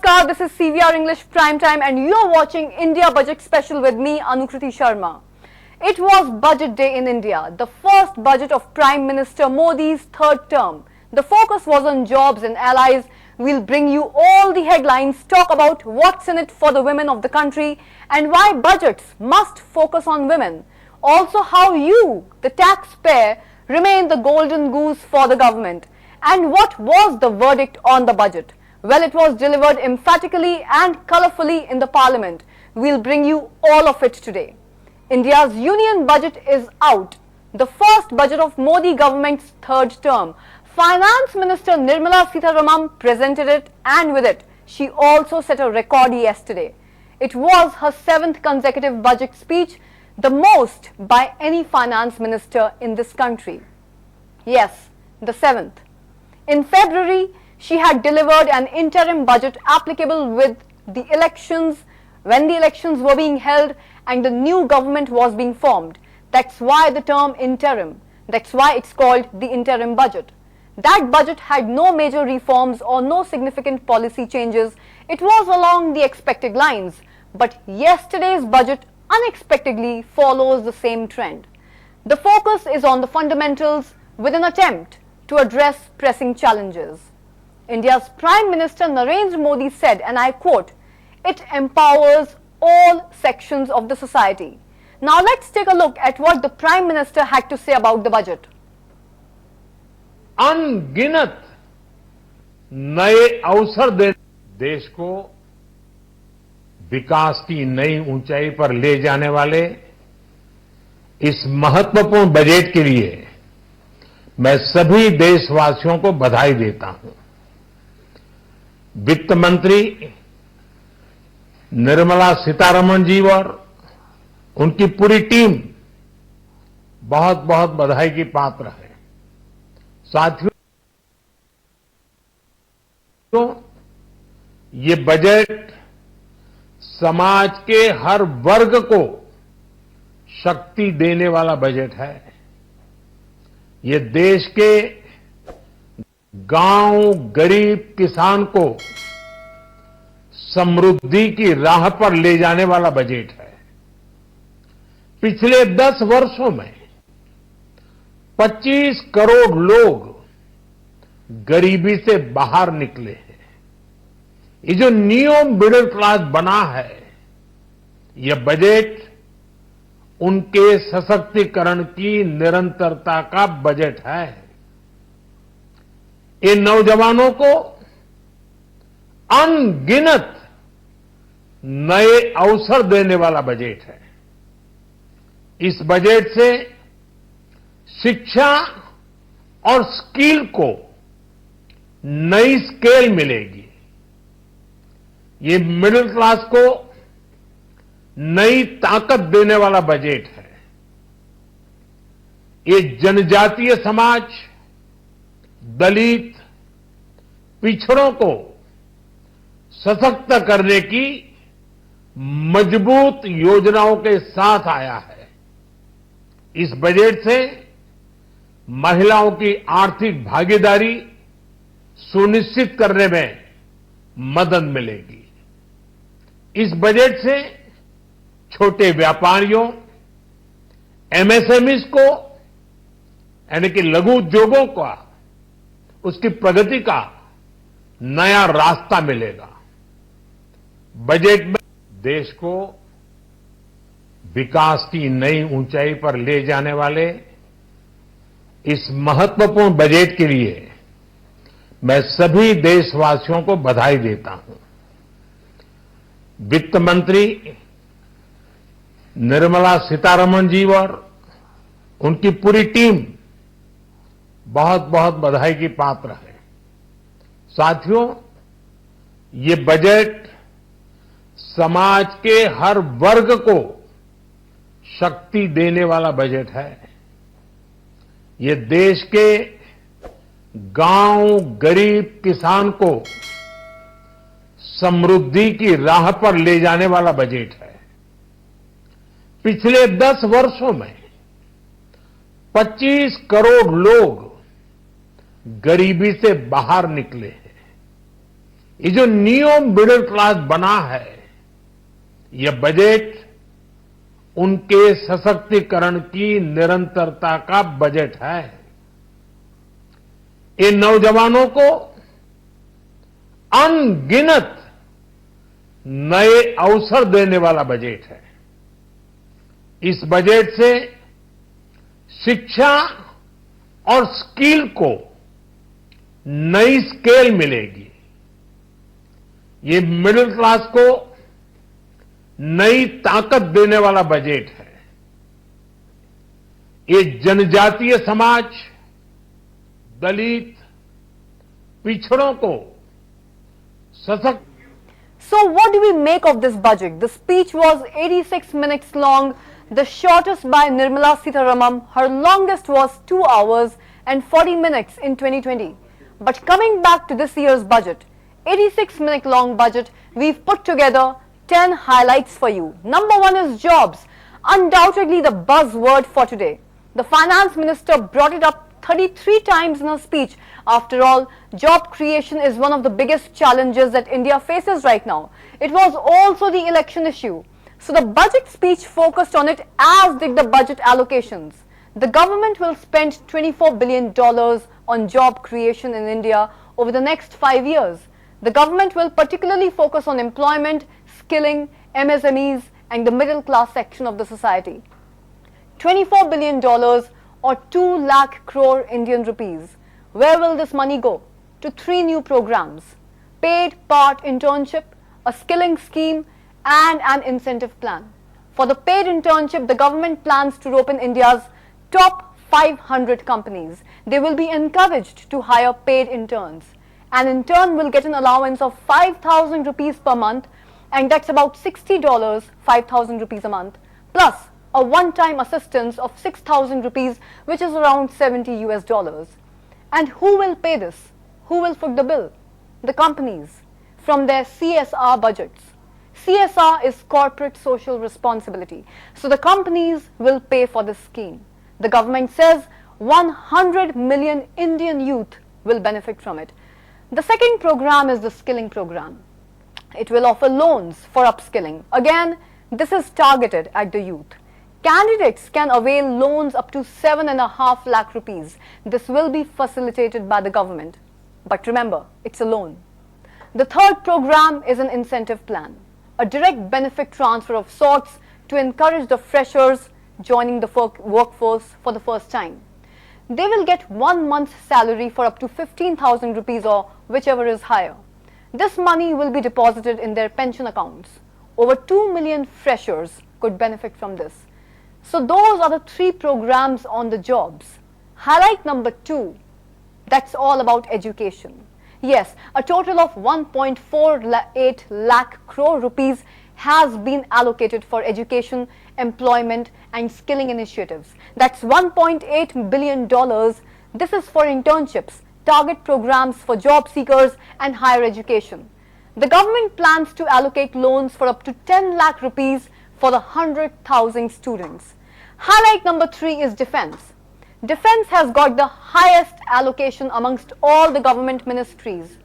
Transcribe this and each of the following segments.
Namaskar, this is CVR English Prime Time and you're watching India Budget Special with me, ANUKRITI Sharma. It was Budget Day in India, the first budget of Prime Minister Modi's third term. The focus was on jobs and allies. We'll bring you all the headlines, talk about what's in it for the women of the country and why budgets must focus on women. Also how you, the taxpayer, remain the golden goose for the government. And what was the verdict on the budget? Well, it was delivered emphatically and colourfully in the parliament. We'll bring you all of it today. India's union budget is out. The first budget of Modi government's third term. Finance Minister Nirmala Sitharaman presented it, and with it, she also set a record yesterday. It was her 7th consecutive budget speech, the most by any finance minister in this country. Yes, the 7th. In February, she had delivered an interim budget applicable with the elections, when the elections were being held and the new government was being formed. That's why the term interim. That's why it's called the interim budget. That budget had no major reforms or no significant policy changes. It was along the expected lines. But yesterday's budget unexpectedly follows the same trend. The focus is on the fundamentals with an attempt to address pressing challenges. India's Prime Minister Narendra Modi said, and I quote, "It empowers all sections of the society." Now let's take a look at what the Prime Minister had to say about the budget. अनगिनत नए अवसर दे देश को विकास की नई ऊंचाई पर ले जाने वाले इस महत्वपूर्ण बजट के लिए मैं सभी देशवासियों को बधाई देता हूं। वित्त मंत्री निर्मला सीतारमण जी और उनकी पूरी टीम बहुत बहुत बधाई की पात्र है। साथियों, ये बजट समाज के हर वर्ग को शक्ति देने वाला बजट है। ये देश के गांव, गरीब किसान को समृद्धि की राह पर ले जाने वाला बजट है। पिछले 10 वर्षों में 25 करोड़ लोग गरीबी से बाहर निकले हैं। ये जो न्यू मिडिल क्लास बना है, यह बजट उनके सशक्तिकरण की निरंतरता का बजट है। ये नौजवानों को अनगिनत नए अवसर देने वाला बजट है। इस बजट से शिक्षा और स्किल को नई स्केल मिलेगी। ये मिडिल क्लास को नई ताकत देने वाला बजट है। ये जनजातीय समाज, दलित, पिछड़ों को सशक्त करने की मजबूत योजनाओं के साथ आया है। इस बजट से महिलाओं की आर्थिक भागीदारी सुनिश्चित करने में मदद मिलेगी। इस बजट से छोटे व्यापारियों, एमएसएमईज को, यानी कि लघु उद्योगों का, उसकी प्रगति का नया रास्ता मिलेगा। बजट में देश को विकास की नई ऊंचाई पर ले जाने वाले इस महत्वपूर्ण बजट के लिए मैं सभी देशवासियों को बधाई देता हूं। वित्त मंत्री निर्मला सीतारमण जी और उनकी पूरी टीम बहुत बहुत बधाई की पात्र है। साथियों, ये बजट समाज के हर वर्ग को शक्ति देने वाला बजट है। ये देश के गांव, गरीब किसान को समृद्धि की राह पर ले जाने वाला बजट है। पिछले 10 वर्षों में 25 करोड़ लोग गरीबी से बाहर निकले हैं। ये जो न्यू मिडिल क्लास बना है, यह बजट उनके सशक्तिकरण की निरंतरता का बजट है। ये नौजवानों को अनगिनत नए अवसर देने वाला बजट है। इस बजट से शिक्षा और स्किल को नई स्केल मिलेगी। ये मिडिल क्लास को नई ताकत देने वाला बजट है। ये जनजातीय समाज, दलित, पिछड़ों को सशक्त। So what do we make of this budget? The speech was 86 minutes long, the shortest by Nirmala Sitharaman. Her longest was 2 hours and 40 minutes in 2020. But coming back to this year's budget, 86-minute long budget, we've put together 10 highlights for you. Number 1 is jobs, undoubtedly the buzzword for today. The finance minister brought it up 33 times in her speech. After all, job creation is one of the biggest challenges that India faces right now. It was also the election issue. So the budget speech focused on it, as did the budget allocations. The government will spend $24 billion on job creation in India over the next 5 years. The government will particularly focus on employment, skilling, MSMEs and the middle class section of the society. $24 billion or 2 lakh crore Indian rupees. Where will this money go? To 3 new programs: paid part internship, a skilling scheme and an incentive plan. For the paid internship, the government plans to rope in India's top 500 companies. They will be encouraged to hire paid interns. An intern will get an allowance of 5,000 rupees per month, and that's about $60, 5,000 rupees a month, plus a one-time assistance of 6,000 rupees, which is around $70 US. And who will pay this? Who will foot the bill? The companies, from their CSR budgets. CSR is corporate social responsibility. So the companies will pay for this scheme. The government says 100 million Indian youth will benefit from it. The second program is the skilling program. It will offer loans for upskilling. Again, this is targeted at the youth. Candidates can avail loans up to 7.5 lakh rupees. This will be facilitated by the government. But remember, it's a loan. The third program is an incentive plan, a direct benefit transfer of sorts to encourage the freshers joining the workforce for the first time. They will get 1 month's salary for up to 15,000 rupees or whichever is higher. This money will be deposited in their pension accounts. Over 2 million freshers could benefit from this. So those are the 3 programs on the jobs. Highlight number 2, that's all about education. Yes, a total of 1.48 lakh crore rupees has been allocated for education, employment and skilling initiatives. That's $1.8 billion. This is for internships, target programs for job seekers and higher education. The government plans to allocate loans for up to 10 lakh rupees for the 100,000 students. Highlight number 3 is defense. Defense has got the highest allocation amongst all the government ministries.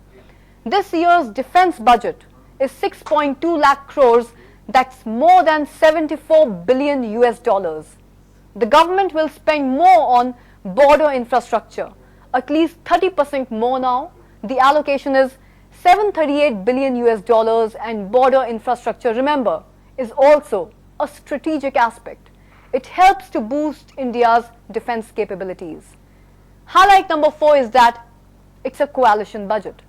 This year's defense budget is 6.2 lakh crores, that's more than 74 billion US dollars. The government will spend more on border infrastructure, at least 30% more now. The allocation is 738 billion US dollars, and border infrastructure, remember, is also a strategic aspect. It helps to boost India's defense capabilities. Highlight number 4 is that it's a coalition budget.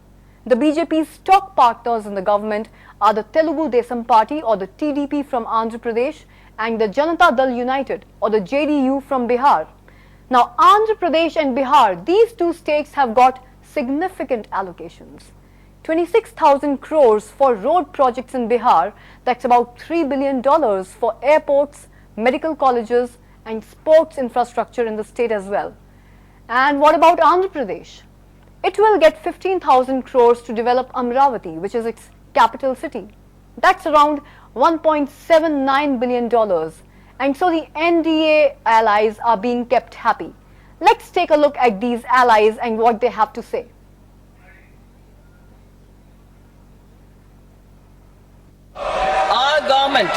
The BJP's top partners in the government are the Telugu Desam Party or the TDP from Andhra Pradesh and the Janata Dal United or the JDU from Bihar. Now Andhra Pradesh and Bihar, these 2 states have got significant allocations. 26,000 crores for road projects in Bihar, that's about $3 billion for airports, medical colleges and sports infrastructure in the state as well. And what about Andhra Pradesh? It will get 15,000 crores to develop Amravati, which is its capital city. That's around $1.79 billion. And so the NDA allies are being kept happy. Let's take a look at these allies and what they have to say. government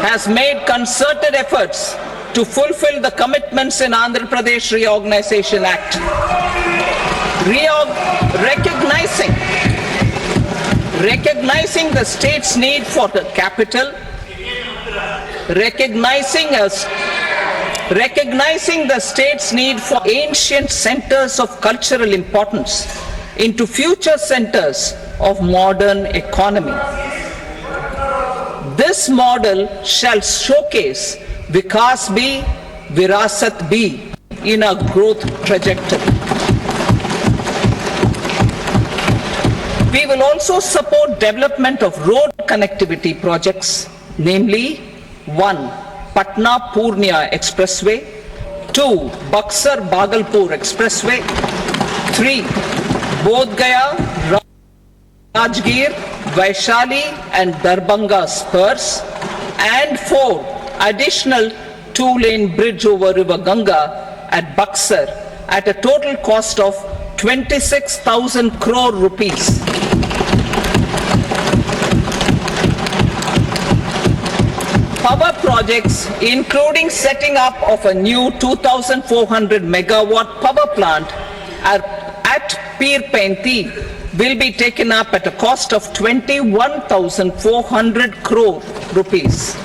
has made concerted efforts to fulfill the commitments in Andhra Pradesh Reorganization Act. Recognizing the state's need for the capital, recognizing the state's need for ancient centers of cultural importance into future centers of modern economy. This model shall showcase Vikas B, Virasat B in a growth trajectory. We will also support development of road connectivity projects, namely 1. Patna Purnia Expressway, 2. Buxar Bhagalpur Expressway, 3. Bodh Gaya, Rajgir, Vaishali and Darbhanga spurs, and 4. Additional 2-lane bridge over River Ganga at Buxar at a total cost of 26,000 crore rupees. Power projects, including setting up of a new 2,400 megawatt power plant at Pir Painti, will be taken up at a cost of 21,400 crore rupees.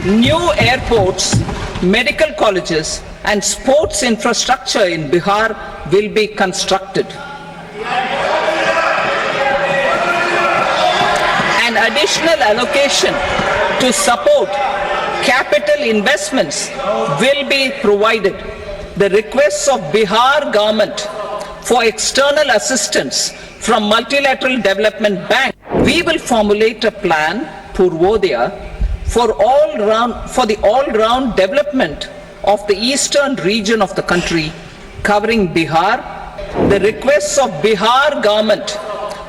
New airports, medical colleges and sports infrastructure in Bihar will be constructed. An additional allocation to support capital investments will be provided. The requests of Bihar government for external assistance from Multilateral Development Bank, we will formulate a plan, Purvodaya, for the all-round development of the eastern region of the country, covering Bihar. The requests of Bihar government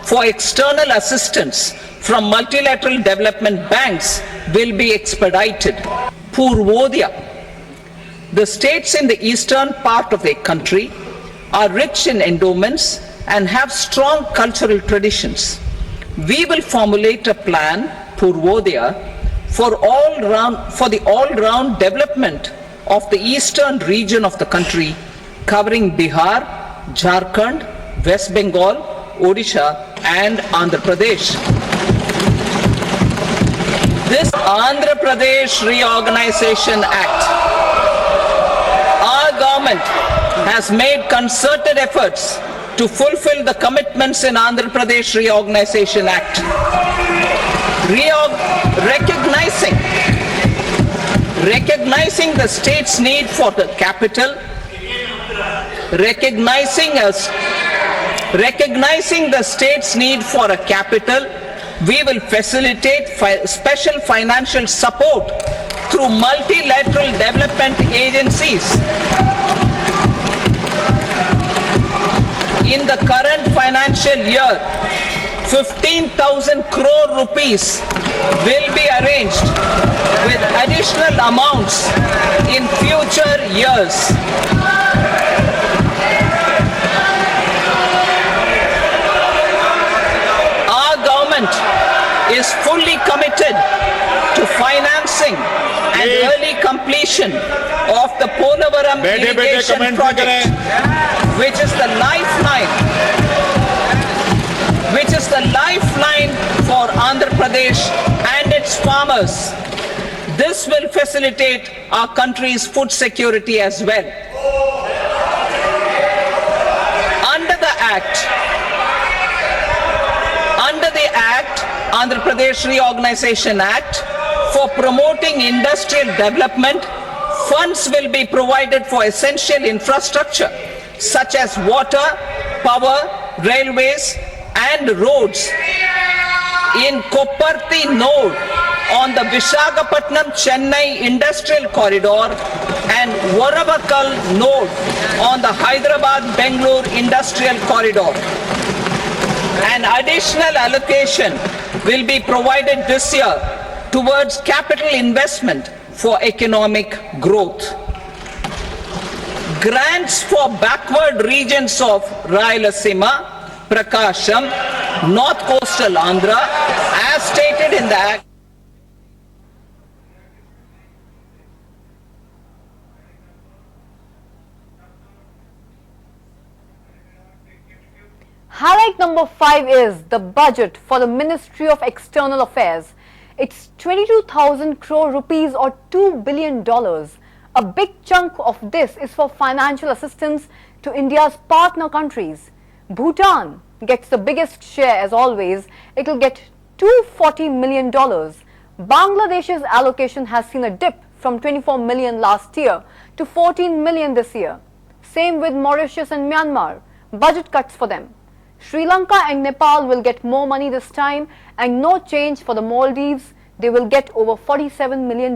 for external assistance from multilateral development banks will be expedited. Purvodaya. The states in the eastern part of the country are rich in endowments and have strong cultural traditions. We will formulate a plan, Purvodaya, for the all-round development of the eastern region of the country, covering Bihar, Jharkhand, West Bengal, Odisha and Andhra Pradesh. This Andhra Pradesh Reorganization Act, our government has made concerted efforts to fulfill the commitments in Andhra Pradesh Reorganization Act. Recognizing the state's need for the capital, recognizing the state's need for a capital, we will facilitate special financial support through multilateral development agencies. In the current financial year, 15,000 crore rupees will be arranged with additional amounts in future years. Our government is fully committed to financing and early completion of the Polavaram irrigation project, which is the lifeline for Andhra Pradesh and its farmers. This will facilitate our country's food security as well. Under the Andhra Pradesh Reorganization Act, for promoting industrial development, funds will be provided for essential infrastructure such as water, power, railways and roads. In Kopparthi node on the Visakhapatnam-Chennai Industrial Corridor and Varavakal node on the Hyderabad-Bangalore Industrial Corridor. An additional allocation will be provided this year towards capital investment for economic growth. Grants for backward regions of Rayalaseema, Prakasham, North Coastal Andhra, as stated stated in the Act. Highlight number 5 is the budget for the Ministry of External Affairs. It's 22,000 crore rupees or $2 billion. A big chunk of this is for financial assistance to India's partner countries. Bhutan gets the biggest share as always. It will get $240 million. Bangladesh's allocation has seen a dip from 24 million last year to 14 million this year. Same with Mauritius and Myanmar. Budget cuts for them. Sri Lanka and Nepal will get more money this time, and no change for the Maldives. They will get over $47 million.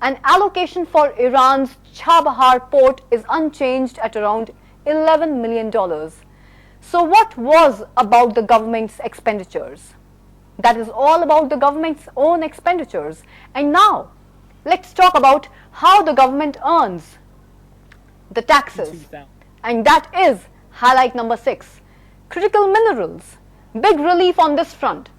And allocation for Iran's Chabahar port is unchanged at around $11 million. So what was about the government's expenditures? That is all about the government's own expenditures. And now, let's talk about how the government earns the taxes. And that is highlight number 6. Critical minerals. Big relief on this front.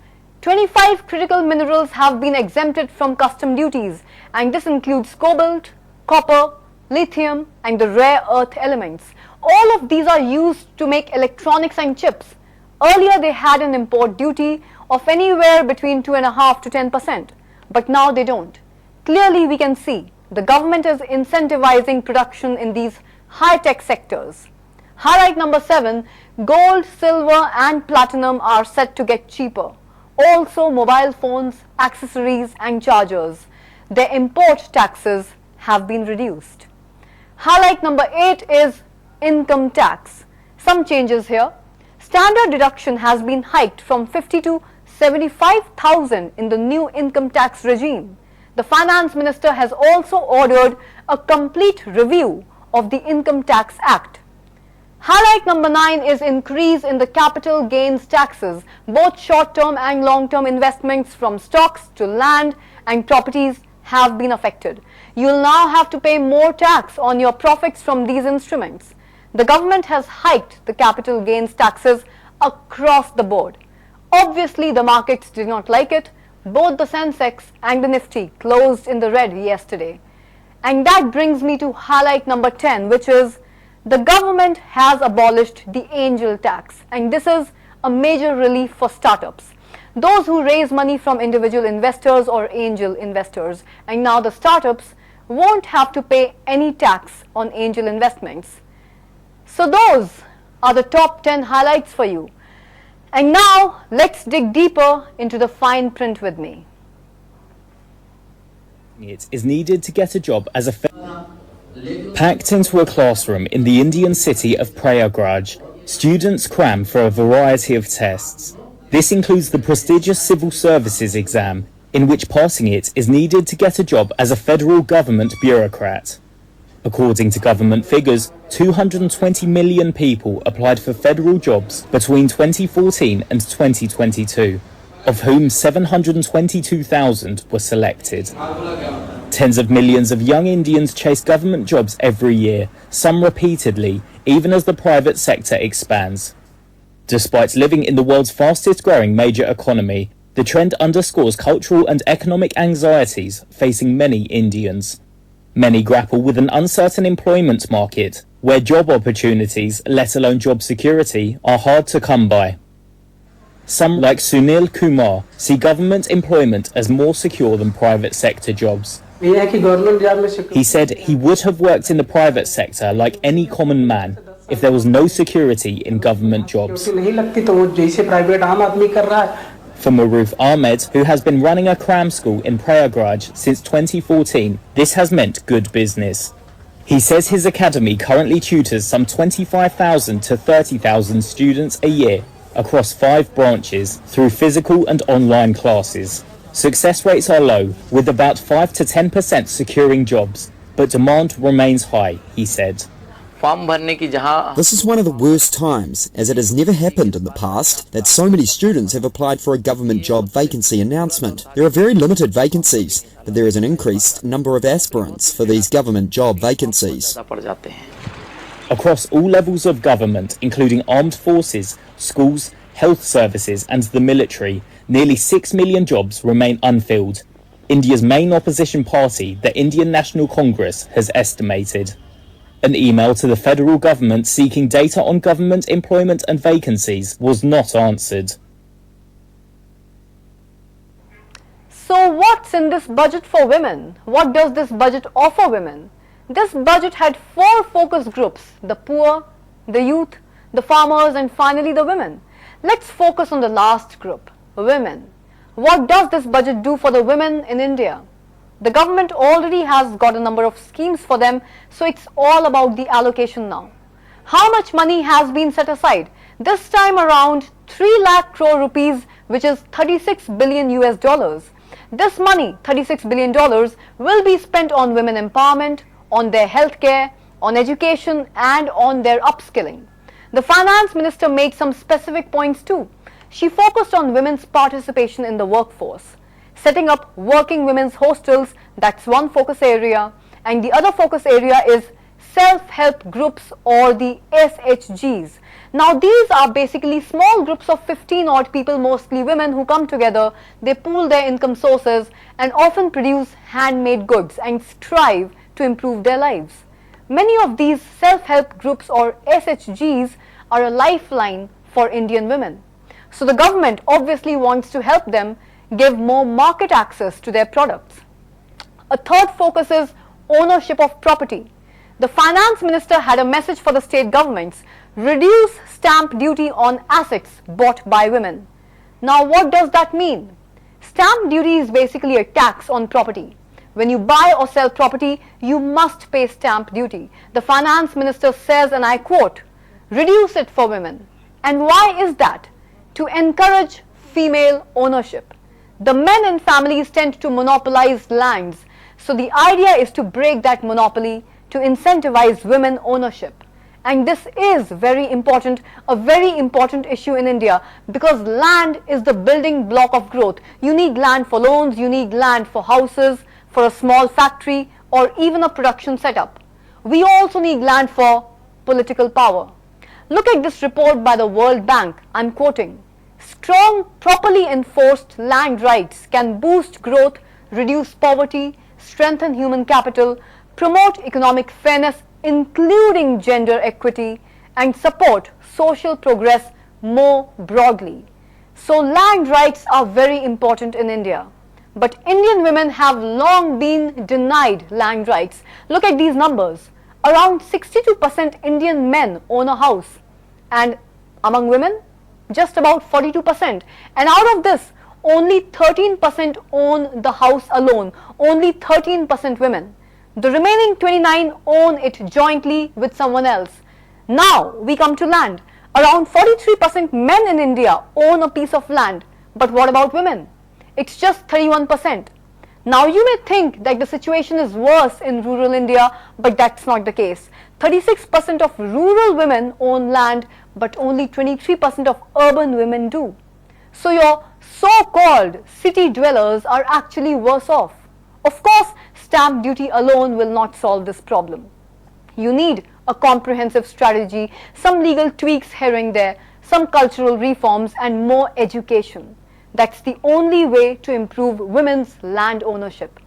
25 critical minerals have been exempted from custom duties, and this includes cobalt, copper, lithium and the rare earth elements. All of these are used to make electronics and chips. Earlier they had an import duty of anywhere between 2.5% to 10%, but now they don't. Clearly we can see the government is incentivizing production in these high-tech sectors. Highlight number 7, gold, silver and platinum are set to get cheaper. Also mobile phones, accessories and chargers. Their import taxes have been reduced. Highlight number 8 is income tax. Some changes here. Standard deduction has been hiked from 50 to 75,000 in the new income tax regime. The finance minister has also ordered a complete review of the Income Tax Act. Highlight number 9 is increase in the capital gains taxes. Both short-term and long-term investments from stocks to land and properties have been affected. You will now have to pay more tax on your profits from these instruments. The government has hiked the capital gains taxes across the board. Obviously, the markets did not like it. Both the Sensex and the Nifty closed in the red yesterday. And that brings me to highlight number 10, which is the government has abolished the angel tax, and this is a major relief for startups. Those who raise money from individual investors or angel investors, and now the startups won't have to pay any tax on angel investments. So those are the top 10 highlights for you. And now let's dig deeper into the fine print with me. It is needed to get a job as a packed into a classroom in the Indian city of Prayagraj, students cram for a variety of tests. This includes the prestigious civil services exam, in which passing it is needed to get a job as a federal government bureaucrat. According to government figures, 220 million people applied for federal jobs between 2014 and 2022, of whom 722,000 were selected. Tens of millions of young Indians chase government jobs every year, some repeatedly, even as the private sector expands. Despite living in the world's fastest growing major economy, the trend underscores cultural and economic anxieties facing many Indians. Many grapple with an uncertain employment market, where job opportunities, let alone job security, are hard to come by. Some, like Sunil Kumar, see government employment as more secure than private sector jobs. He said he would have worked in the private sector like any common man if there was no security in government jobs. For Maruf Ahmed, who has been running a cram school in Prayagraj since 2014, this has meant good business. He says his academy currently tutors some 25,000 to 30,000 students a year across 5 branches through physical and online classes. Success rates are low, with about 5 to 10% securing jobs, but demand remains high, he said. This is one of the worst times, as it has never happened in the past that so many students have applied for a government job vacancy announcement. There are very limited vacancies, but there is an increased number of aspirants for these government job vacancies. Across all levels of government, including armed forces, schools, health services and the military, nearly 6 million jobs remain unfilled. India's main opposition party, the Indian National Congress, has estimated. An email to the federal government seeking data on government employment and vacancies was not answered. So what's in this budget for women? What does this budget offer women? This budget had 4 focus groups: the poor, the youth, the farmers, and finally the women. Let's focus on the last group, women. What does this budget do for the women in India? The government already has got a number of schemes for them, so it's all about the allocation now. How much money has been set aside? This time around 3 lakh crore rupees, which is 36 billion US dollars. This money, $36 billion, will be spent on women empowerment, on their healthcare, on education, and on their upskilling. The finance minister made some specific points too. She focused on women's participation in the workforce. Setting up working women's hostels, that's one focus area, and the other focus area is self-help groups, or the SHGs. Now these are basically small groups of 15 odd people, mostly women, who come together. They pool their income sources and often produce handmade goods and strive to improve their lives. Many of these self-help groups, or SHGs, are a lifeline for Indian women. So the government obviously wants to help them give more market access to their products. A third focus is ownership of property. The finance minister had a message for the state governments: reduce stamp duty on assets bought by women. Now what does that mean? Stamp duty is basically a tax on property. When you buy or sell property, you must pay stamp duty. The finance minister says, and I quote, reduce it for women. And why is that? To encourage female ownership. The men in families tend to monopolize lands, so the idea is to break that monopoly, to incentivize women ownership. And this is very important, a very important issue in India, because land is the building block of growth. You need land for loans, you need land for houses, for a small factory, or even a production setup. We also need land for political power. Look at this report by the World Bank. I'm quoting, strong, properly enforced land rights can boost growth, reduce poverty, strengthen human capital, promote economic fairness, including gender equity, and support social progress more broadly. So land rights are very important in India. But Indian women have long been denied land rights. Look at these numbers. Around 62% Indian men own a house, and among women, just about 42%. And out of this, only 13% own the house alone, only 13% women. The remaining 29 own it jointly with someone else. Now we come to land. Around 43% men in India own a piece of land. But what about women? It's just 31%. Now you may think that the situation is worse in rural India, but that's not the case. 36% of rural women own land, but only 23% of urban women do. So your so-called city dwellers are actually worse off. Of course, stamp duty alone will not solve this problem. You need a comprehensive strategy, some legal tweaks here and there, some cultural reforms, and more education. That's the only way to improve women's land ownership.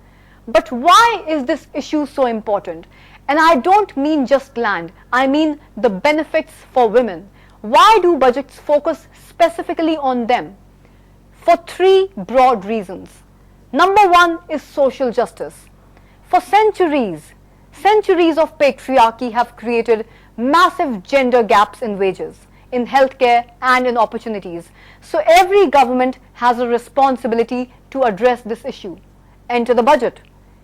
But why is this issue so important? And I don't mean just land, I mean the benefits for women. Why do budgets focus specifically on them? For 3 broad reasons. Number 1 is social justice. For centuries of patriarchy have created massive gender gaps in wages, in healthcare, and in opportunities. So every government has a responsibility to address this issue. Enter the budget.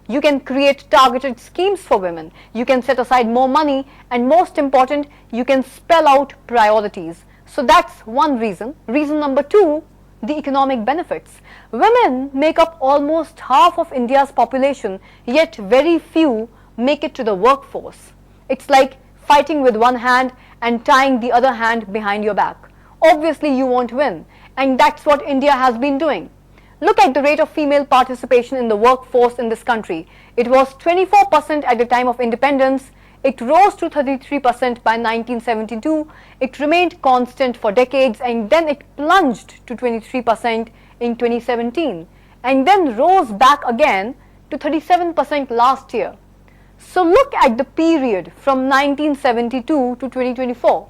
You can create targeted schemes for women. You can set aside more money, and most important, you can spell out priorities. So that's one reason. Reason number 2, the economic benefits. Women make up almost half of India's population, yet very few make it to the workforce. It's like fighting with one hand and tying the other hand behind your back. Obviously you won't win, and that's what India has been doing. Look at the rate of female participation in the workforce in this country. It was 24% at the time of independence. It rose to 33% by 1972, it remained constant for decades, and then it plunged to 23% in 2017, and then rose back again to 37% last year. So look at the period from 1972 to 2024,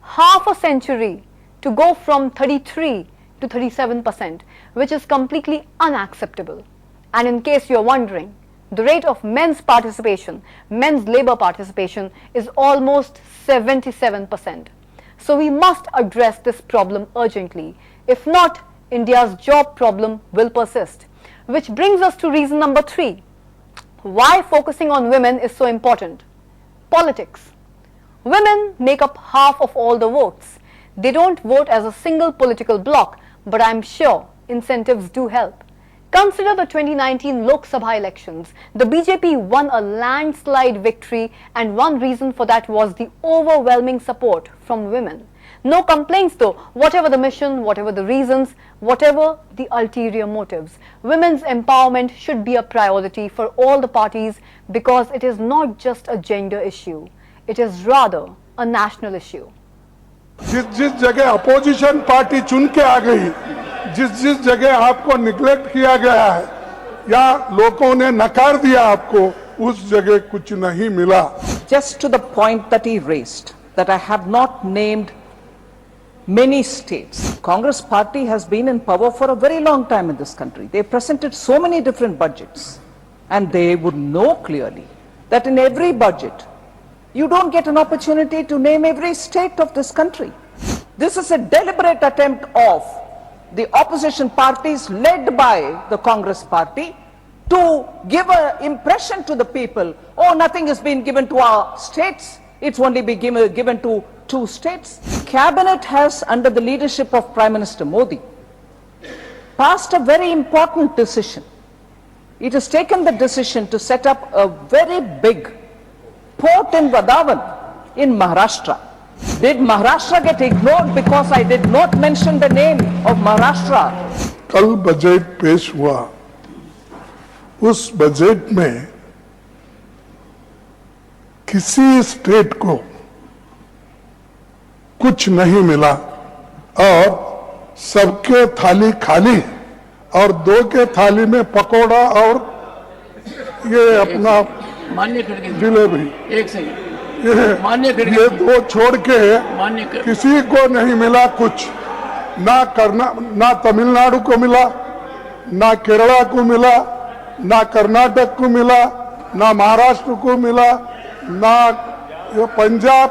half a century to go from 33 to 37%, which is completely unacceptable. And in case you are wondering, the rate of men's participation, men's labor participation, is almost 77%. So we must address this problem urgently. If not, India's job problem will persist. Which brings us to reason number 3. Why focusing on women is so important. Politics. Women make up half of all the votes. They don't vote as a single political bloc, but I'm sure incentives do help. Consider the 2019 Lok Sabha elections. The BJP won a landslide victory, and one reason for that was the overwhelming support from women. No complaints though, whatever the mission, whatever the reasons, whatever the ulterior motives. Women's empowerment should be a priority for all the parties because it is not just a gender issue. It is rather a national issue. जिस जगह opposition party चुन के आ गई, जिस जगह आपको neglect किया गया है या लोगों ने नकार दिया आपको, उस जगह कुछ नहीं मिला. Just to the point that he raised, that I have not named many states. Congress party has been in power for a very long time in this country. They presented so many different budgets, and they would know clearly that in every budget, you don't get an opportunity to name every state of this country. This is a deliberate attempt of the opposition parties led by the Congress party to give an impression to the people, oh, nothing has been given to our states, it's only been given to 2 states. Cabinet has, under the leadership of Prime Minister Modi, passed a very important decision. It has taken the decision to set up a very big port in Vadavan in Maharashtra. Did Maharashtra get ignored because I did not mention the name of Maharashtra? कल budget पेश हुआ, उस budget में किसी state को कुछ नहीं मिला और सबके थाली खाली और 2 के थाली में पकोड़ा और ये अपना डिलीवरी. एक सेकंड, ये 2 छोड़ के किसी को नहीं मिला कुछ. ना तमिलनाडु को मिला, ना केरला को मिला, ना कर्नाटक को मिला, ना महाराष्ट्र को मिला, ना पंजाब,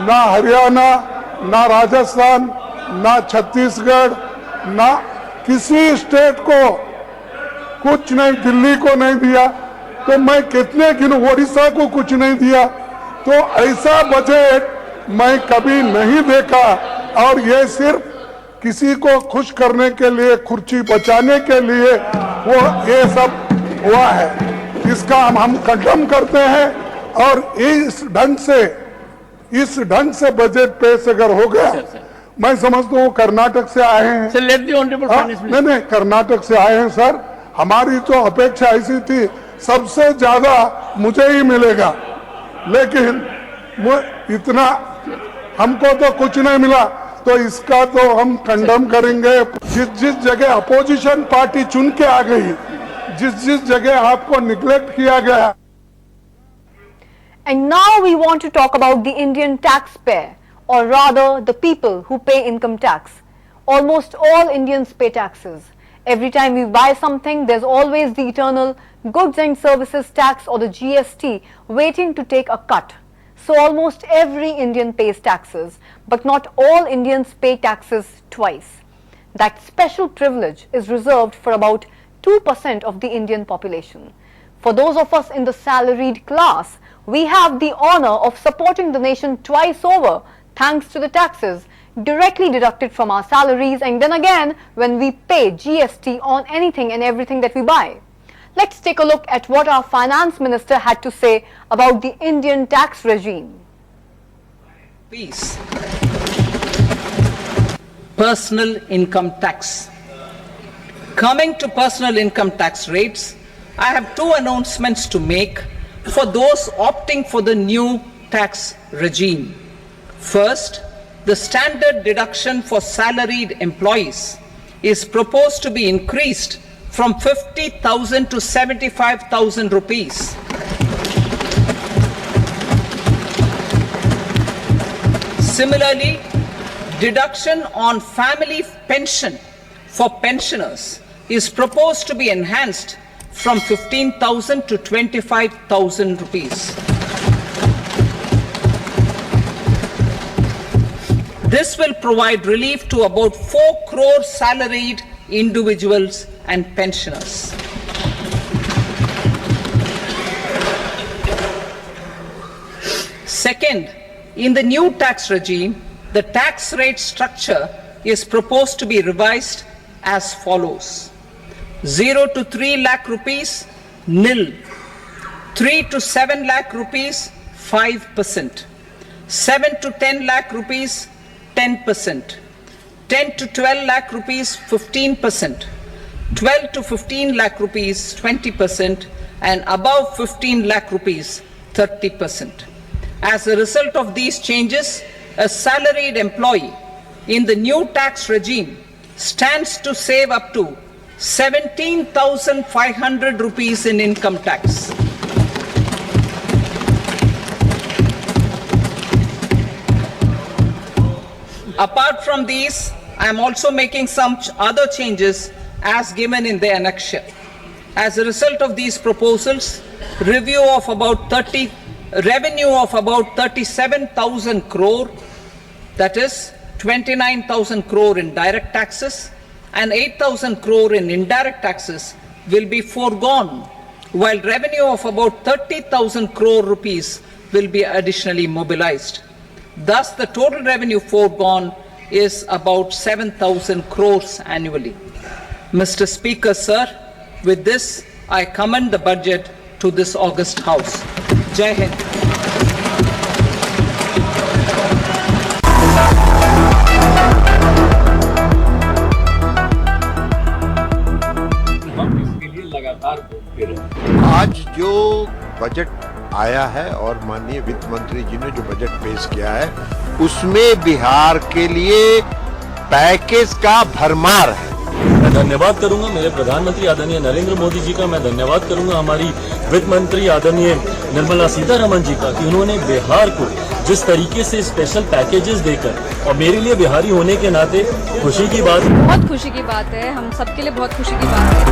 ना हरियाणा, ना राजस्थान, ना छत्तीसगढ़, ना किसी स्टेट को कुछ नहीं. दिल्ली को नहीं दिया तो मैं कितने गिनूं, ओडिशा को कुछ नहीं दिया. तो ऐसा बजट मैं कभी नहीं देखा और ये सिर्फ किसी को खुश करने के लिए, कुर्सी बचाने के लिए वो ये सब हुआ है. इसका हम कंडम करते हैं और इस ढंग से बजट पेश अगर हो गया, मैं समझता हूँ कर्नाटक से आए हैं. नहीं, कर्नाटक से आए हैं सर. हमारी तो अपेक्षा ऐसी थी सबसे ज्यादा मुझे ही मिलेगा, लेकिन इतना हमको तो कुछ नहीं मिला. तो इसका तो हम कंडम करेंगे. जिस जगह अपोजिशन पार्टी चुन के आ गई, जिस जगह आपको निग्लेक्ट किया गया. And now we want to talk about the Indian taxpayer, or rather the people who pay income tax. Almost all Indians pay taxes. Every time we buy something, there's always the eternal goods and services tax or the GST waiting to take a cut. So almost every Indian pays taxes, but not all Indians pay taxes twice. That special privilege is reserved for about 2% of the Indian population. For those of us in the salaried class, we have the honor of supporting the nation twice over thanks to the taxes directly deducted from our salaries, and then again when we pay GST on anything and everything that we buy. Let's take a look at what our finance minister had to say about the Indian tax regime. Peace. Personal income tax. Coming to personal income tax rates, I have 2 announcements to make for those opting for the new tax regime. First, the standard deduction for salaried employees is proposed to be increased from 50,000 to 75,000 rupees. Similarly, deduction on family pension for pensioners is proposed to be enhanced from 15,000 to 25,000 rupees. This will provide relief to about 4 crore salaried individuals and pensioners. Second, in the new tax regime, the tax rate structure is proposed to be revised as follows: 0 to 3 lakh rupees, nil; 3 to 7 lakh rupees, 5%; 7 to 10 lakh rupees, 10%; 10 to 12 lakh rupees, 15%; 12 to 15 lakh rupees, 20%; and above 15 lakh rupees, 30%. As a result of these changes, a salaried employee in the new tax regime stands to save up to 17,500 rupees in income tax. Apart from these, I am also making some other changes as given in the annexure. As a result of these proposals, revenue of about 37,000 crore, that is 29,000 crore in direct taxes and 8,000 crore in indirect taxes will be foregone, while revenue of about 30,000 crore rupees will be additionally mobilized. Thus, the total revenue foregone is about 7,000 crores annually. Mr. Speaker, sir, with this, I commend the budget to this august House. Jai Hind. आज जो budget आया है और माननीय वित्त मंत्री जी ने जो बजट पेश किया है उसमें बिहार के लिए पैकेज का भरमार है। मैं धन्यवाद करूंगा मेरे प्रधानमंत्री आदरणीय नरेंद्र मोदी जी का, मैं धन्यवाद करूंगा हमारी वित्त मंत्री आदरणीय निर्मला सीतारमण जी का कि उन्होंने बिहार को जिस तरीके से स्पेशल पैकेजेस देकर, और मेरे लिए बिहारी होने के नाते खुशी की बात, बहुत खुशी की बात है, हम सबके लिए बहुत खुशी की बात है।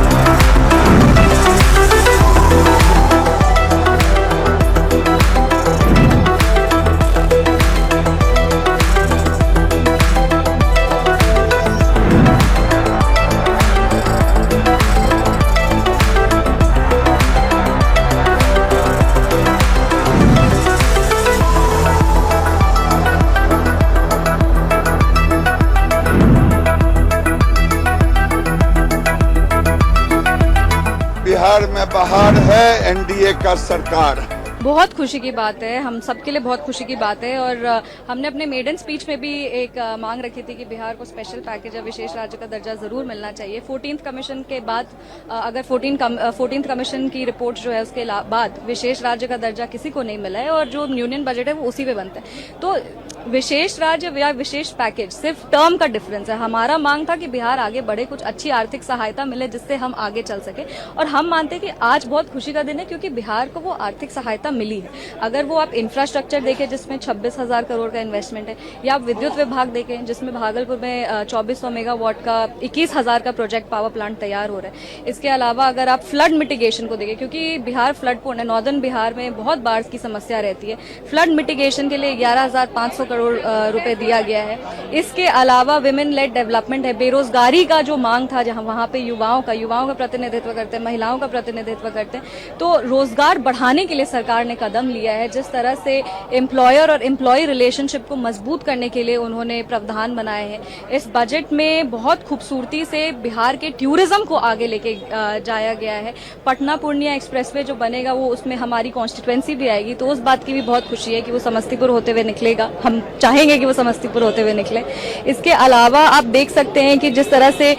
बिहार में बहार है, एनडीए का सरकार। बहुत खुशी की बात है, हम सबके लिए बहुत खुशी की बात है। और हमने अपने मेडन स्पीच में भी एक मांग रखी थी कि बिहार को स्पेशल पैकेज या विशेष राज्य का दर्जा जरूर मिलना चाहिए। 14th कमीशन के बाद अगर 14th कमीशन की रिपोर्ट जो है उसके बाद विशेष राज्य का दर्जा किसी को नहीं मिला है और जो यूनियन बजट है वो उसी पे बनता है। तो विशेष राज्य या विशेष पैकेज सिर्फ टर्म का डिफरेंस है। हमारा मांग था कि बिहार आगे बढ़े, कुछ अच्छी आर्थिक सहायता मिले जिससे हम आगे चल सके। और हम मानते हैं कि आज बहुत खुशी का दिन है क्योंकि बिहार को वो आर्थिक सहायता मिली है। अगर वो आप इंफ्रास्ट्रक्चर देखें जिसमें 26,000 करोड़ का इन्वेस्टमेंट है, या आप विद्युत विभाग देखें जिसमें भागलपुर में 2400 मेगावाट का 21,000 का प्रोजेक्ट पावर प्लांट तैयार हो रहा है। इसके अलावा अगर आप फ्लड मिटिगेशन को देखें, क्योंकि बिहार फ्लड प्रोन है, नॉर्दर्न बिहार में बहुत बाढ़ की समस्या रहती है, फ्लड मिटिगेशन के लिए 11,500 करोड़ रुपए दिया गया है। इसके अलावा विमेन लेड डेवलपमेंट है, बेरोजगारी का जो मांग था जहां वहां पे युवाओं का प्रतिनिधित्व करते हैं, महिलाओं का प्रतिनिधित्व करते हैं, तो रोजगार बढ़ाने के लिए सरकार ने कदम लिया है। जिस तरह से एम्प्लॉयर और एम्प्लॉय रिलेशनशिप को मजबूत करने के लिए उन्होंने प्रावधान बनाए हैं। इस बजट में बहुत खूबसूरती से बिहार के टूरिज्म को आगे लेके जाया गया है। पटना पूर्णिया एक्सप्रेसवे जो बनेगा वो उसमें हमारी कॉन्स्टिट्यूएंसी भी आएगी, तो उस बात की भी बहुत खुशी है कि वो समस्तीपुर होते हुए निकलेगा। हम चाहेंगे कि वो समस्तीपुर होते हुए निकले। इसके अलावा आप देख सकते हैं कि जिस तरह से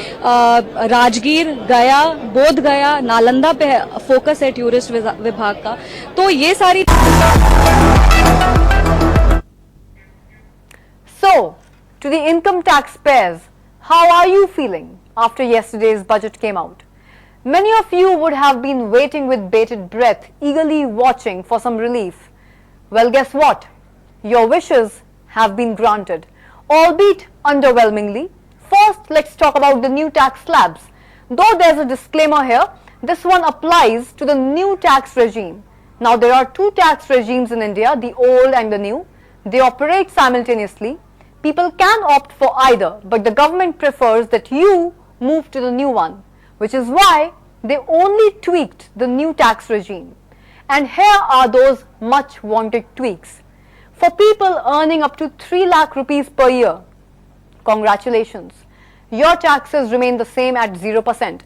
राजगीर, गया, बोध गया, नालंदा पे फोकस है टूरिस्ट विभाग का, तो ये सारी So, to the income taxpayers, how are you feeling after yesterday's budget came out? Many of you would have been waiting with bated breath, eagerly watching for some relief. Well, guess what? Your wishes have been granted, albeit underwhelmingly. First, let's talk about the new tax slabs. Though there's a disclaimer here, this one applies to the new tax regime. Now, there are two tax regimes in India, the old and the new. They operate simultaneously. People can opt for either, but the government prefers that you move to the new one, which is why they only tweaked the new tax regime. And here are those much wanted tweaks. For people earning up to 3 lakh rupees per year, congratulations, your taxes remain the same at 0%.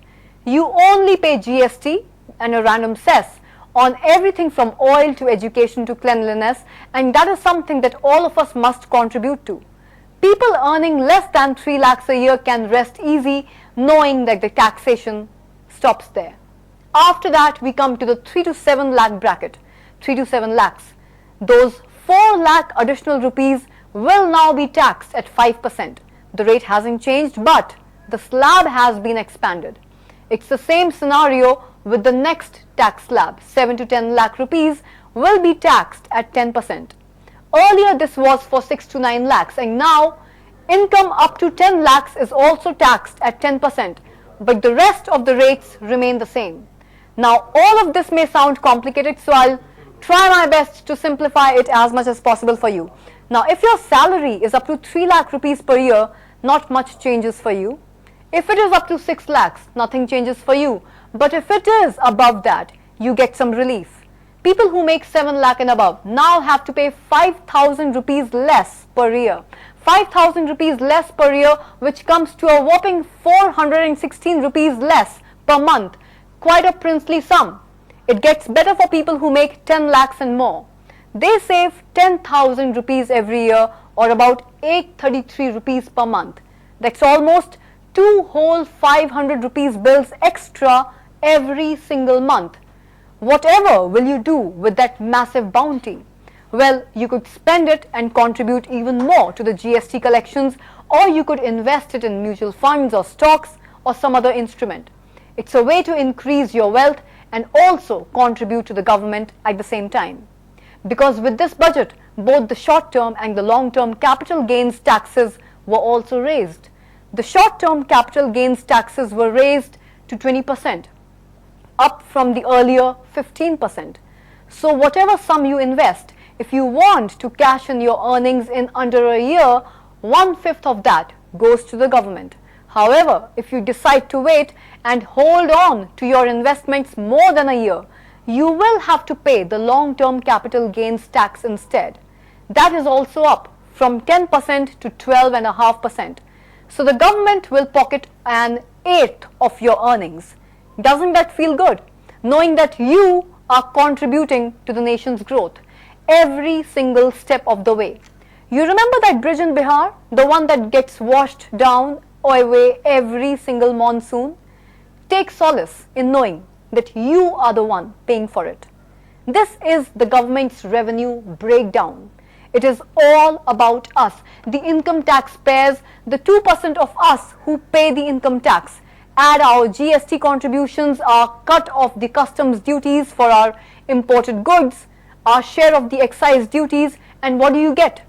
You only pay GST and a random cess on everything from oil to education to cleanliness, and that is something that all of us must contribute to. People earning less than 3 lakhs a year can rest easy knowing that the taxation stops there. After that, we come to the 3 to 7 lakh bracket, 3 to 7 lakhs. Those 4 lakh additional rupees will now be taxed at 5%. The rate hasn't changed, but the slab has been expanded. It's the same scenario with the next tax slab, 7 to 10 lakh rupees will be taxed at 10%. Earlier this was for 6 to 9 lakhs, and now income up to 10 lakhs is also taxed at 10%, but the rest of the rates remain the same. Now all of this may sound complicated, so I'll try my best to simplify it as much as possible for you. Now if your salary is up to 3 lakh rupees per year, not much changes for you. If it is up to 6 lakhs, nothing changes for you. But if it is above that, you get some relief. People who make 7 lakh and above now have to pay 5,000 rupees less per year. 5,000 rupees less per year, which comes to a whopping 416 rupees less per month. Quite a princely sum. It gets better for people who make 10 lakhs and more. They save 10,000 rupees every year, or about 833 rupees per month. That's almost 2 whole 500 rupees bills extra every single month. Whatever will you do with that massive bounty? Well, you could spend it and contribute even more to the GST collections, or you could invest it in mutual funds or stocks or some other instrument. It's a way to increase your wealth and also contribute to the government at the same time. Because with this budget, both the short-term and the long-term capital gains taxes were also raised. The short-term capital gains taxes were raised to 20%, up from the earlier 15%. So whatever sum you invest, if you want to cash in your earnings in under a year, 1/5 of that goes to the government. However, if you decide to wait and hold on to your investments more than a year, you will have to pay the long-term capital gains tax instead. That is also up from 10% to 12.5%. So the government will pocket an eighth of your earnings. Doesn't that feel good? Knowing that you are contributing to the nation's growth every single step of the way. You remember that bridge in Bihar? The one that gets washed down away every single monsoon? Take solace in knowing that you are the one paying for it. This is the government's revenue breakdown. It is all about us, the income taxpayers, the 2% of us who pay the income tax. Add our GST contributions, our cut of the customs duties for our imported goods, our share of the excise duties, and what do you get?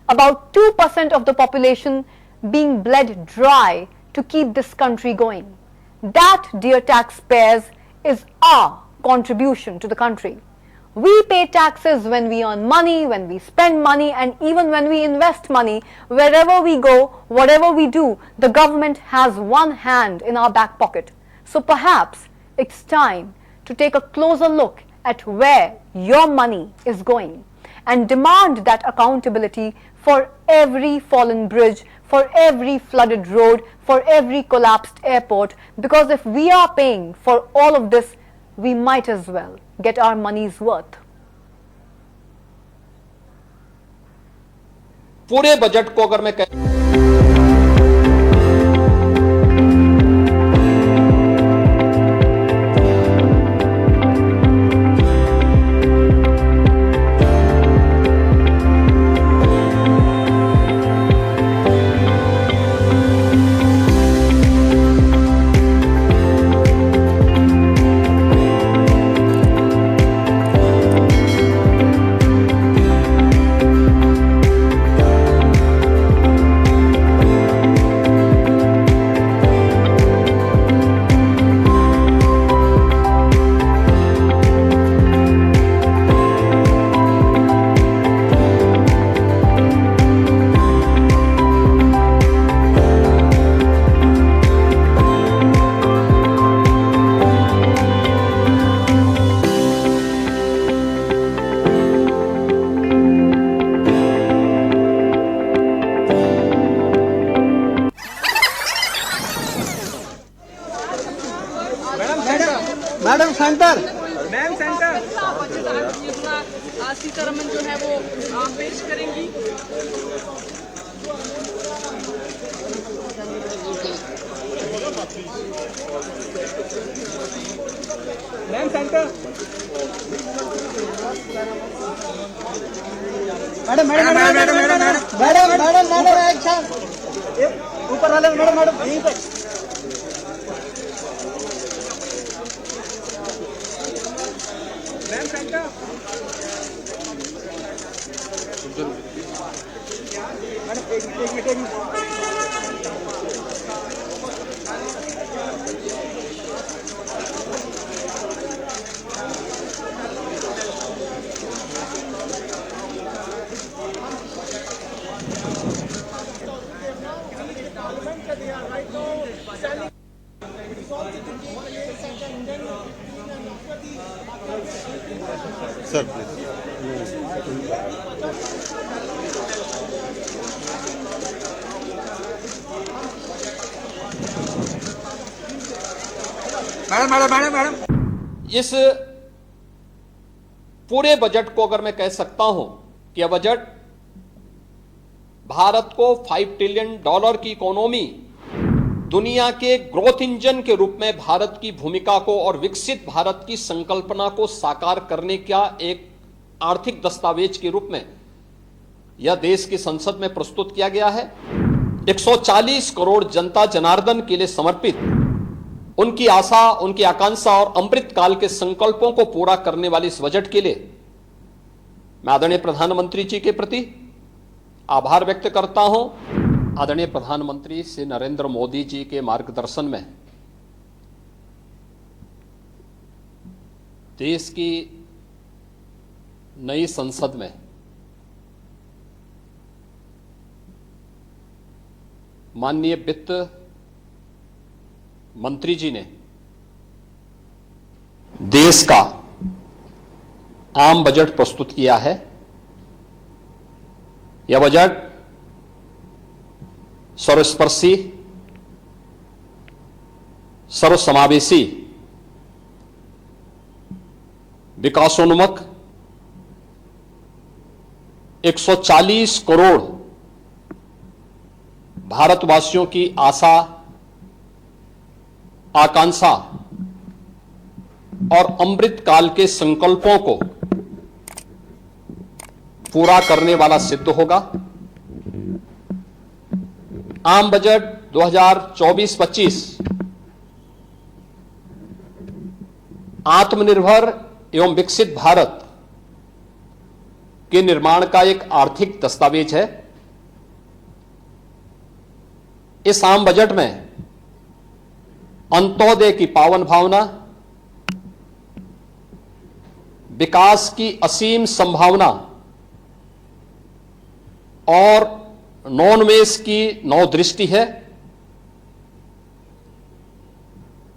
About 2% of the population being bled dry to keep this country going. That, dear taxpayers, is our contribution to the country. We pay taxes when we earn money, when we spend money, and even when we invest money. Wherever we go, whatever we do, the government has one hand in our back pocket. So perhaps it's time to take a closer look at where your money is going and demand that accountability for every fallen bridge, for every flooded road, for every collapsed airport, because if we are paying for all of this, we might as well get our money's worth. पूरे budget को अगर मैं madam centre Sitharaman जो है वो पेश करेंगी। Ma'am centre madam madam madam madam madam madam madam action ऊपर वाले मैडम मैडम यहीं पे मैम सेंटर मैडम एक minute sir please madam madam madam madam इस पूरे बजट को अगर मैं कह सकता हूं कि यह बजट भारत को $5 ट्रिलियन की इकोनॉमी, दुनिया के ग्रोथ इंजन के रूप में भारत की भूमिका को और विकसित भारत की संकल्पना को साकार करने का एक आर्थिक दस्तावेज के रूप में यह देश की संसद में प्रस्तुत किया गया है। 140 करोड़ जनता जनार्दन के लिए समर्पित, उनकी आशा, उनकी आकांक्षा और अमृत काल के संकल्पों को पूरा करने वाले इस बजट के लिए मैं आदरणीय प्रधानमंत्री जी के प्रति आभार व्यक्त करता हूं। आदरणीय प्रधानमंत्री श्री नरेंद्र मोदी जी के मार्गदर्शन में देश की नई संसद में माननीय वित्त मंत्री जी ने देश का आम बजट प्रस्तुत किया है। यह बजट सर्वस्पर्शी, सर्वसमावेशी, विकासोन्मुख 140 करोड़ भारतवासियों की आशा, आकांक्षा और अमृत काल के संकल्पों को पूरा करने वाला सिद्ध होगा। आम बजट 2024-25 आत्मनिर्भर एवं विकसित भारत के निर्माण का एक आर्थिक दस्तावेज है। इस आम बजट में अंत्योदय की पावन भावना, विकास की असीम संभावना और नवोन्मेष की नवदृष्टि है।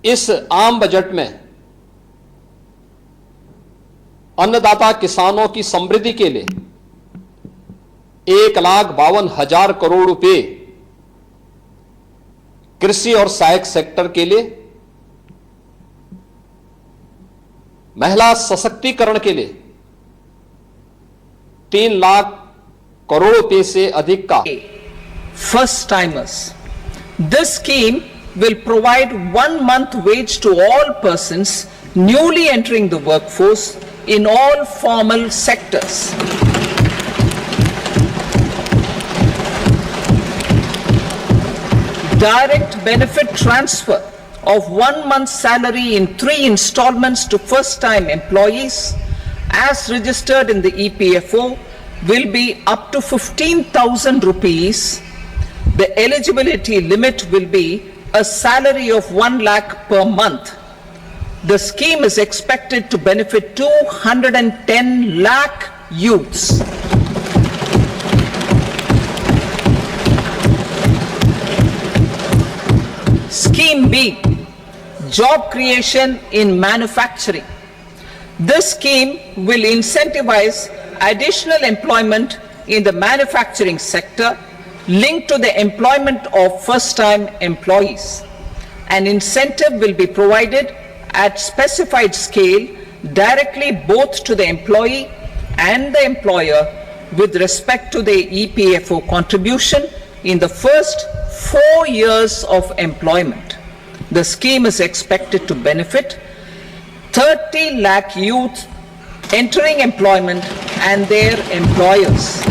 इस आम बजट में अन्नदाता किसानों की समृद्धि के लिए 1,52,000 करोड़ रुपए, कृषि और सहायक सेक्टर के लिए, महिला सशक्तिकरण के लिए 3 लाख करोड़ रुपए से अधिक का first timers. This scheme will provide 1 month wage to all persons newly entering the workforce in all formal sectors. Direct benefit transfer of 1 month's salary in 3 installments to first-time employees as registered in the EPFO will be up to 15,000 rupees. The eligibility limit will be a salary of 1 lakh per month. The scheme is expected to benefit 210 lakh youths. Scheme B, job creation in manufacturing. This scheme will incentivize additional employment in the manufacturing sector linked to the employment of first-time employees. An incentive will be provided at specified scale directly both to the employee and the employer with respect to the EPFO contribution in the first 4 years of employment. The scheme is expected to benefit 30 lakh youth entering employment and their employers.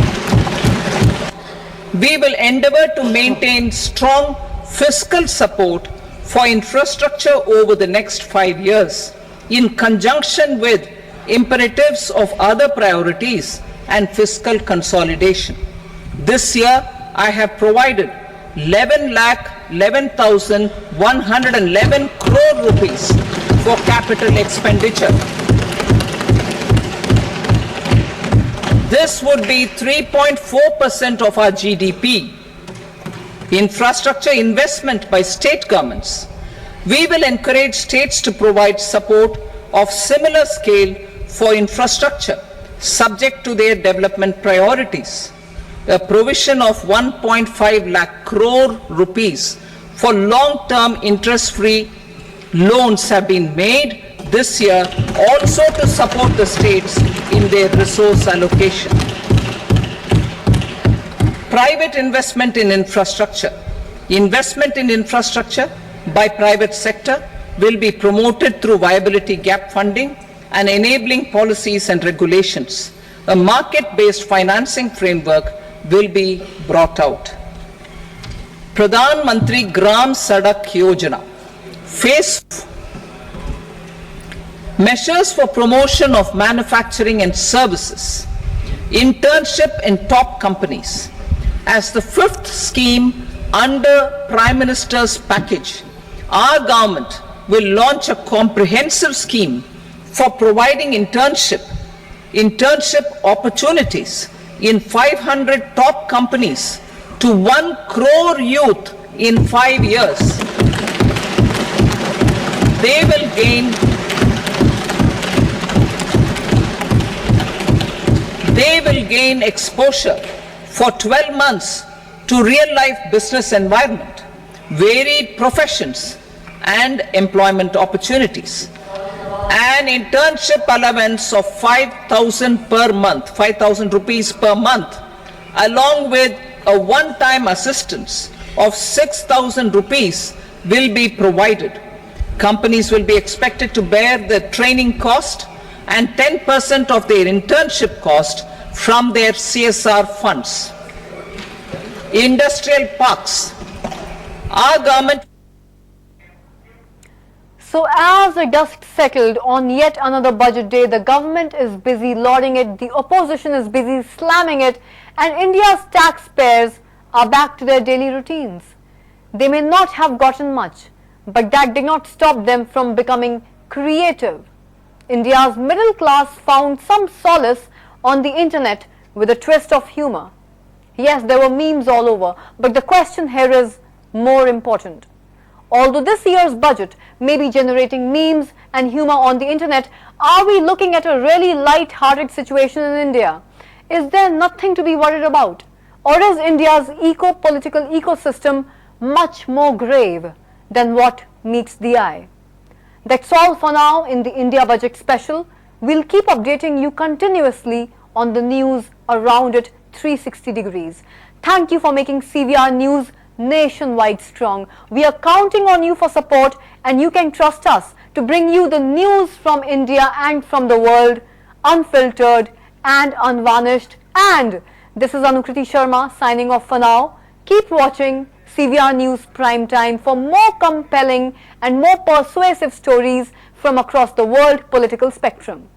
We will endeavor to maintain strong fiscal support for infrastructure over the next 5 years in conjunction with imperatives of other priorities and fiscal consolidation. This year, I have provided 11,11,111 crore rupees for capital expenditure. This would be 3.4% of our GDP. Infrastructure investment by state governments. We will encourage states to provide support of similar scale for infrastructure subject to their development priorities. A provision of 1.5 lakh crore rupees for long-term interest-free loans have been made this year also to support the states in their resource allocation. Private investment in infrastructure. Investment in infrastructure by private sector will be promoted through viability gap funding and enabling policies and regulations. A market-based financing framework will be brought out. Pradhan Mantri Gram Sadak Yojana. Phase measures for promotion of manufacturing and services. Internship in top companies. As the 5th scheme under Prime Minister's package, our government will launch a comprehensive scheme for providing internship opportunities in 500 top companies to 1 crore youth in 5 years. They will gain exposure for 12 months to real-life business environment, varied professions and employment opportunities. An internship allowance of 5,000 per month, 5,000 rupees per month, along with a one-time assistance of 6,000 rupees will be provided. Companies will be expected to bear the training cost and 10% of their internship cost from their CSR funds. Industrial parks. Our government. So as the dust settled on yet another budget day, the government is busy lauding it, the opposition is busy slamming it, and India's taxpayers are back to their daily routines. They may not have gotten much, but that did not stop them from becoming creative. India's middle class found some solace on the internet with a twist of humor. Yes, there were memes all over, but the question here is more important. Although this year's budget may be generating memes and humor on the internet, are we looking at a really light-hearted situation in India? Is there nothing to be worried about? Or is India's eco-political ecosystem much more grave than what meets the eye? That's all for now in the India Budget Special. We'll keep updating you continuously on the news around it 360 degrees. Thank you for making CVR News nationwide strong. We are counting on you for support, and you can trust us to bring you the news from India and from the world, unfiltered and unvarnished. And this is Anukriti Sharma signing off for now. Keep watching CVR News Prime Time for more compelling and more persuasive stories from across the world political spectrum.